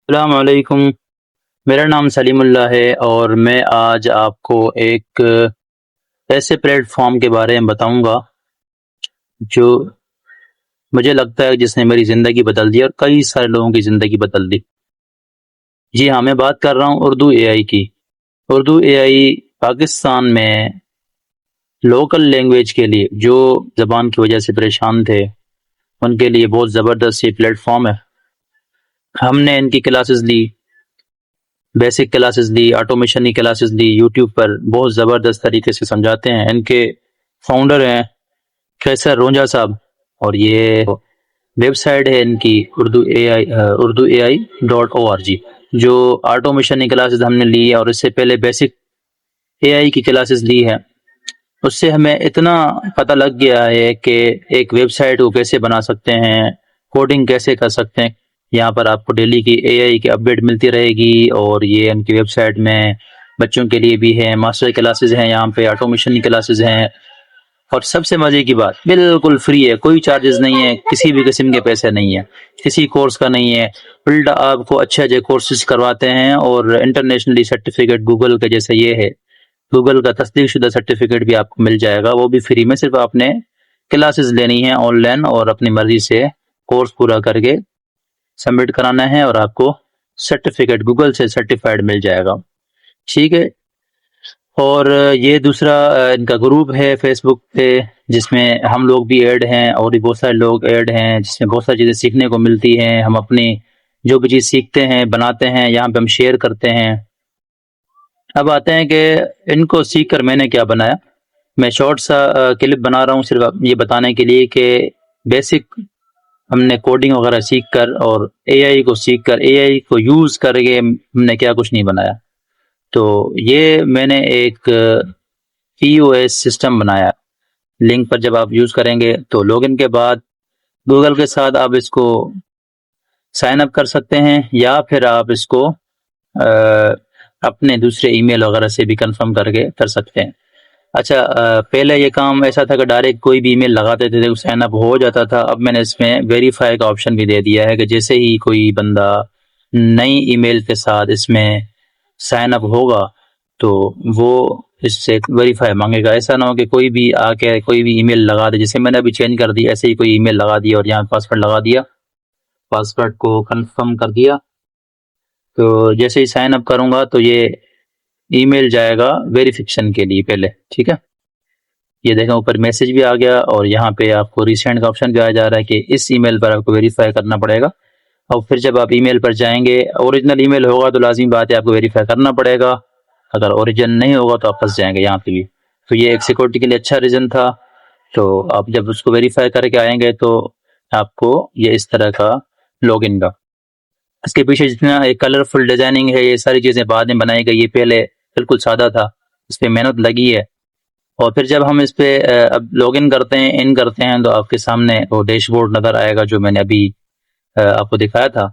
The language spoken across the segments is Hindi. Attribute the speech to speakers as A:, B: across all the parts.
A: अस्सलामुअलैकुम। मेरा नाम सलीमुल्लाह है और मैं आज आपको एक ऐसे प्लेटफ़ॉर्म के बारे में बताऊँगा जो मुझे लगता है जिसने मेरी ज़िंदगी बदल दी और कई सारे लोगों की ज़िंदगी बदल दी। जी हाँ, मैं बात कर रहा हूँ उर्दू एआई की। उर्दू एआई पाकिस्तान में लोकल लैंग्वेज के लिए जो ज़बान की वजह से परेशान थे, उनके लिए बहुत ज़बरदस्त ये प्लेटफ़ॉर्म है। हमने इनकी क्लासेस ली, बेसिक क्लासेस ली, ऑटोमेशन की क्लासेस ली, यूट्यूब पर बहुत ज़बरदस्त तरीके से समझाते हैं। इनके फाउंडर हैं कैसर रोंजा साहब और ये वेबसाइट है इनकी उर्दू ए आई .org। जो ऑटोमेशन की क्लासेस हमने ली है और इससे पहले बेसिक एआई की क्लासेस ली है, उससे हमें इतना पता लग गया है कि एक वेबसाइट को कैसे बना सकते हैं, कोडिंग कैसे कर सकते हैं। यहाँ पर आपको डेली की एआई की अपडेट मिलती रहेगी और ये इनकी वेबसाइट में बच्चों के लिए भी है, मास्टर क्लासेस हैं, यहाँ पे ऑटोमेशन की क्लासेस हैं और सबसे मजे की बात बिल्कुल फ्री है, कोई चार्जेस नहीं है, किसी भी किस्म के पैसे नहीं है, किसी कोर्स का नहीं है। उल्टा आपको अच्छे अच्छे कोर्सेज करवाते हैं और इंटरनेशनली सर्टिफिकेट गूगल के जैसे ये है, गूगल का तस्दीक शुदा सर्टिफिकेट भी आपको मिल जाएगा, वो भी फ्री में। सिर्फ आपने क्लासेस लेनी है ऑनलाइन और अपनी मर्जी से कोर्स पूरा करके सबमिट कराना है और आपको सर्टिफिकेट गूगल से सर्टिफाइड मिल जाएगा। ठीक है। और ये दूसरा इनका ग्रुप है फेसबुक पे जिसमें हम लोग भी ऐड हैं और भी बहुत सारे लोग ऐड हैं, जिसमें बहुत सारी चीज़ें सीखने को मिलती हैं। हम अपनी जो भी चीज़ सीखते हैं बनाते हैं, यहाँ पे हम शेयर करते हैं। अब आते हैं कि इनको सीख कर मैंने क्या बनाया। मैं शॉर्ट सा क्लिप बना रहा हूँ सिर्फ ये बताने के लिए कि बेसिक हमने कोडिंग वगैरह सीख कर और एआई को सीख कर एआई को यूज़ करके हमने क्या कुछ नहीं बनाया। तो ये मैंने एक पीओएस सिस्टम बनाया। लिंक पर जब आप यूज़ करेंगे तो लॉगिन के बाद गूगल के साथ आप इसको साइन अप कर सकते हैं या फिर आप इसको अपने दूसरे ईमेल वगैरह से भी कंफर्म करके कर सकते हैं। अच्छा, पहले ये काम ऐसा था कि डायरेक्ट कोई भी ईमेल लगा देते थे, साइन अप हो जाता था। अब मैंने इसमें वेरीफाई का ऑप्शन भी दे दिया है कि जैसे ही कोई बंदा नई ईमेल के साथ इसमें साइन अप होगा तो वो इससे वेरीफाई मांगेगा। ऐसा ना हो कि कोई भी आके कोई भी ईमेल लगा दे, जैसे मैंने अभी चेंज कर दी, ऐसे ही कोई ईमेल लगा दिया और यहाँ पासवर्ड लगा दिया, पासवर्ड को कंफर्म कर दिया। तो जैसे ही साइन अप करूंगा तो ये ईमेल जाएगा वेरिफिकेशन के लिए पहले। ठीक है, ये देखें ऊपर मैसेज भी आ गया और यहाँ पे आपको रिसेंड का ऑप्शन भी आ जा रहा है कि इस ईमेल पर आपको वेरीफाई करना पड़ेगा। और फिर जब आप ईमेल पर जाएंगे, ओरिजिनल ईमेल होगा तो लाजिमी बात है आपको वेरीफाई करना पड़ेगा, अगर ओरिजिनल नहीं होगा तो आप फंस जाएंगे यहाँ पे भी। तो ये एक सिक्योरिटी के लिए अच्छा रीज़न था। तो आप जब उसको वेरीफाई करके आएंगे तो आपको ये इस तरह का लॉगिन का, इसके पीछे जितना एक कलरफुल डिजाइनिंग है, ये सारी चीज़ें बाद में बनाई गई। ये पहले बिल्कुल सादा था, इस पर मेहनत लगी है। और फिर जब हम इस पे अब लॉगिन करते हैं, इन करते हैं, तो आपके सामने वो डैशबोर्ड नज़र आएगा जो मैंने अभी आपको दिखाया था।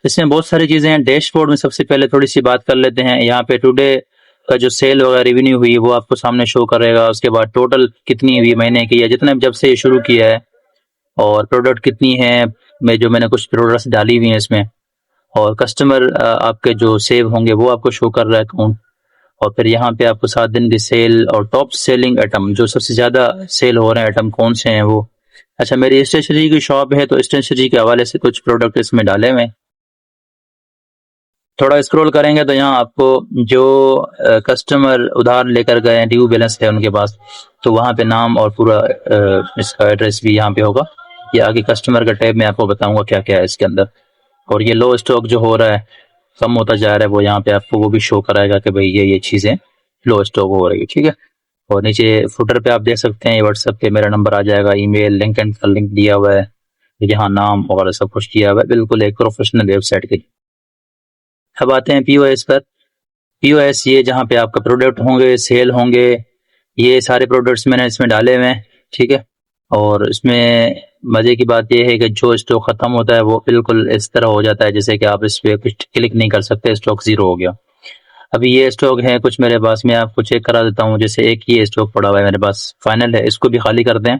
A: इसमें बहुत सारी चीज़ें हैं। डैशबोर्ड में सबसे पहले थोड़ी सी बात कर लेते हैं। यहाँ पे टुडे का जो सेल वगैरह रेवेन्यू हुई वो आपको सामने शो करेगा। उसके बाद टोटल कितनी हुई महीने की, या जितने जब से ये शुरू किया है, और प्रोडक्ट कितनी है, मैंने कुछ प्रोडक्ट्स डाली हुई हैं इसमें, और कस्टमर आपके जो सेव होंगे वो आपको शो कर रहा है अकाउंट। और फिर यहाँ पे आपको 7 दिन की सेल और टॉप सेलिंग आइटम, जो सबसे ज़्यादा सेल हो रहे हैं आइटम कौन से हैं वो। अच्छा, मेरी स्टेशनरी की शॉप है तो स्टेशनरी के हवाले से कुछ प्रोडक्ट इसमें डाले हुए हैं। थोड़ा स्क्रॉल करेंगे तो यहाँ आपको जो कस्टमर उधार लेकर गए हैं, ड्यू बैलेंस है उनके पास, तो वहाँ पे नाम और पूरा इसका एड्रेस भी यहाँ पे होगा। ये आगे कस्टमर का टैब में आपको बताऊंगा क्या क्या है इसके अंदर। और ये लो स्टॉक जो हो रहा है, कम होता जा रहा है, वो यहाँ पे आपको वो भी शो कराएगा कि भाई ये चीज़ें लो स्टॉक हो रही है। ठीक है। और नीचे फुटर पे आप देख सकते हैं व्हाट्सएप पे मेरा नंबर आ जाएगा, ईमेल लिंक एंड का लिंक दिया हुआ है, यहाँ नाम वगैरह सब कुछ दिया हुआ है, बिल्कुल एक प्रोफेशनल वेबसाइट की। अब आते हैं पीओएस पर। पीओएस ये जहाँ पे आपका प्रोडक्ट होंगे, सेल होंगे, ये सारे प्रोडक्ट्स मैंने इसमें डाले हुए हैं। ठीक है। और इसमें मज़े की बात ये है कि जो स्टॉक ख़त्म होता है वो बिल्कुल इस तरह हो जाता है जैसे कि आप इस पर कुछ क्लिक नहीं कर सकते, स्टॉक ज़ीरो हो गया। अभी ये स्टॉक है कुछ मेरे पास, मैं आपको चेक करा देता हूँ। जैसे एक ये स्टॉक पड़ा हुआ है मेरे पास, फाइनल है, इसको भी खाली कर दें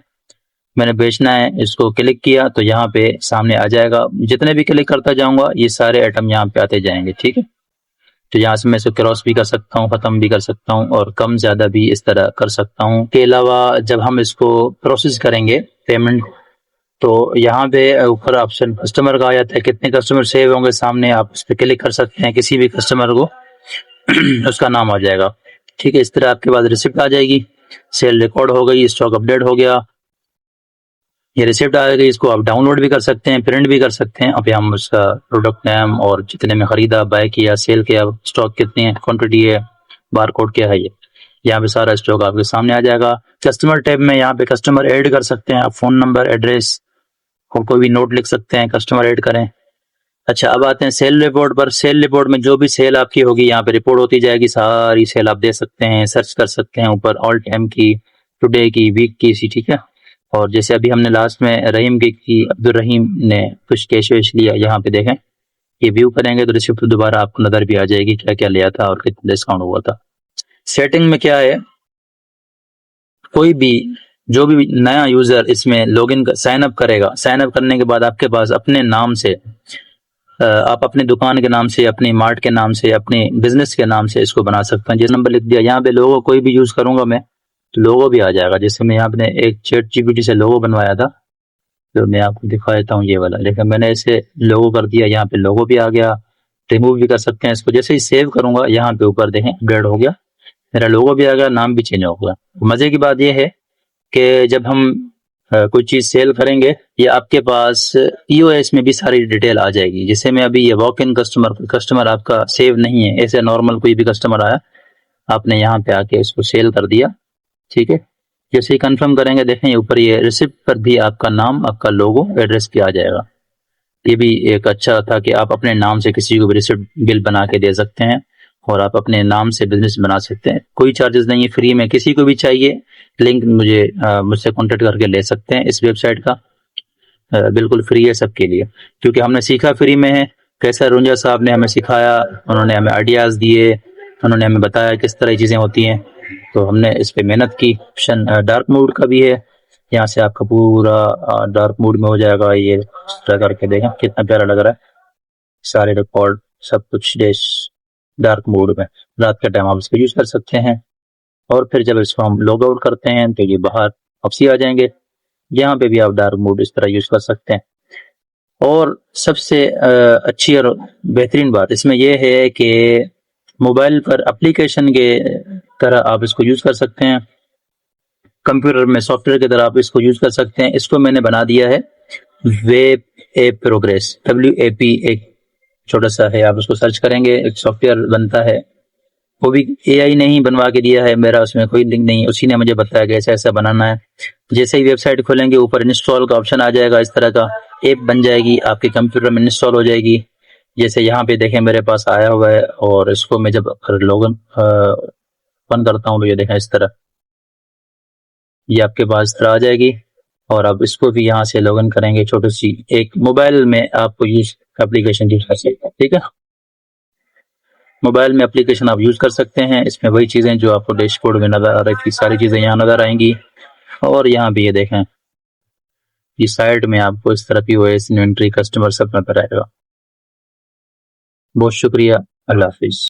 A: मैंने बेचना है, इसको क्लिक किया तो यहाँ पे सामने आ जाएगा। जितने भी क्लिक करता जाऊंगा ये सारे आइटम यहाँ पे आते जाएंगे। ठीक है, तो यहाँ से मैं इसको क्रॉस भी कर सकता हूँ, खत्म भी कर सकता हूँ और कम ज्यादा भी इस तरह कर सकता हूँ। के अलावा जब हम इसको प्रोसेस करेंगे पेमेंट, तो यहाँ पे ऊपर ऑप्शन कस्टमर का आ जाता है, कितने कस्टमर सेव होंगे सामने, आप इस पर क्लिक कर सकते हैं, किसी भी कस्टमर को उसका नाम आ जाएगा। ठीक है, इस तरह आपके पास रिसिप्ट आ जाएगी, सेल रिकॉर्ड हो गई, स्टॉक अपडेट हो गया, ये रिसिप्ट आ गई। इसको आप डाउनलोड भी कर सकते हैं, प्रिंट भी कर सकते हैं। अब हम उसका प्रोडक्ट नेम और जितने में खरीदा, बाय किया, सेल किया, स्टॉक कितनी है, क्वांटिटी है, बारकोड क्या है, ये यहाँ पे सारा स्टॉक आपके सामने आ जाएगा। कस्टमर टैब में यहाँ पे कस्टमर ऐड कर सकते हैं आप, फोन नंबर, एड्रेस और कोई भी नोट लिख सकते हैं, कस्टमर ऐड करें। अच्छा, अब आते हैं सेल रिपोर्ट पर। सेल रिपोर्ट में जो भी सेल आपकी होगी यहाँ पे रिपोर्ट होती जाएगी, सारी सेल आप दे सकते हैं, सर्च कर सकते हैं ऊपर, ऑल टाइम की, टुडे की, वीक की सी। ठीक है, और जैसे अभी हमने लास्ट में रहीम की अब्दुल रहीम ने कुछ कैश वैश लिया, यहाँ पे देखें, ये व्यू करेंगे तो रिसिप्ट दोबारा आपको नजर भी आ जाएगी क्या क्या लिया था और कितना डिस्काउंट हुआ था। सेटिंग में क्या है, कोई भी जो भी नया यूजर इसमें लॉगिन साइन अप करेगा, साइन अप करने के बाद आपके पास अपने नाम से आप अपनी दुकान के नाम से, अपनी मार्ट के नाम से, अपने बिजनेस के नाम से इसको बना सकते हैं। जिस नंबर लिख दिया यहाँ पे, लोगो कोई भी यूज करूंगा मैं तो लोगो भी आ जाएगा। जैसे मैं यहाँ पे एक चैट जीपीटी से लोगो बनवाया था, तो मैं आपको दिखा देता हूँ ये वाला, लेकिन मैंने इसे लोगो कर दिया, यहाँ पे लोगो भी आ गया। रिमूव भी कर सकते हैं इसको, जैसे ही सेव करूंगा यहाँ पे ऊपर देखें अपग्रेड हो गया, मेरा लोगो भी आ गया, नाम भी चेंज हो गया। मजे की बात यह है कि जब हम कोई चीज सेल करेंगे, ये आपके पास ईओएस में भी सारी डिटेल आ जाएगी। जैसे मैं अभी ये वॉक इन कस्टमर आपका सेव नहीं है, ऐसे नॉर्मल कोई भी कस्टमर आया, आपने यहाँ पे आके इसको सेल कर दिया। ठीक है, जैसे ही कंफर्म करेंगे, देखें ऊपर ये रिसिप्ट पर भी आपका नाम, आपका लोगो, एड्रेस भी आ जाएगा। ये भी एक अच्छा था कि आप अपने नाम से किसी को भी रिसिप्ट बिल बना के दे सकते हैं और आप अपने नाम से बिजनेस बना सकते हैं। कोई चार्जेस नहीं है, फ्री में। किसी को भी चाहिए लिंक मुझसे कांटेक्ट करके ले सकते हैं इस वेबसाइट का, बिल्कुल फ्री है सबके लिए, क्योंकि हमने सीखा फ्री में है। कैसा रुंजा साहब ने हमें सिखाया, उन्होंने हमें आइडियाज दिए, उन्होंने हमें बताया किस तरह चीजें होती हैं, तो हमने इस पे मेहनत की। ऑप्शन डार्क मोड का भी है, यहाँ से आपका पूरा डार्क मोड में हो जाएगा। ये करके देखें कितना प्यारा लग रहा है, सारे रिकॉर्ड सब कुछ डैश डार्क मोड में। रात के टाइम आप इसको यूज कर सकते हैं, और फिर जब इसको हम लॉग आउट करते हैं तो ये बाहर वापसी आ जाएंगे। यहाँ पे भी आप डार्क मोड इस तरह यूज कर सकते हैं। और सबसे अच्छी और बेहतरीन बात इसमें यह है कि मोबाइल पर एप्लीकेशन के तरह आप इसको यूज कर सकते हैं, कंप्यूटर में सॉफ्टवेयर की तरह आप इसको यूज कर सकते हैं। इसको मैंने बना दिया है वेब ऐप प्रोग्रेस, WAP, एक छोटा सा है, आप उसको सर्च करेंगे, एक सॉफ्टवेयर बनता है, वो भी AI ने ही बनवा के दिया है, मेरा उसमें कोई लिंक नहीं है, उसी ने मुझे बताया कि ऐसा ऐसा बनाना है। जैसे ही वेबसाइट खोलेंगे ऊपर इंस्टॉल का ऑप्शन आ जाएगा, इस तरह का ऐप बन जाएगी, आपके कंप्यूटर में इंस्टॉल हो जाएगी। जैसे यहाँ पे देखें मेरे पास आया हुआ है, और इसको मैं जब लॉगिन ओपन करता हूँ तो ये देखें इस तरह, ये आपके पास इस तरह आ जाएगी। और आप इसको भी यहाँ से लॉगिन करेंगे, छोटी सी एक मोबाइल में आपको यूज एप्लीकेशन यूज कर सकते हैं। ठीक है, मोबाइल में एप्लीकेशन आप यूज कर सकते हैं, इसमें वही चीजें जो आपको डैशबोर्ड में नजर आ रही थी, सारी चीजें यहाँ नजर आएंगी। और यहाँ भी ये देखें, इस साइड में आपको इस तरह POS, इन्वेंट्री, कस्टमर सब नजर आएगा। बहुत शुक्रिया, अल्लाह हाफिज।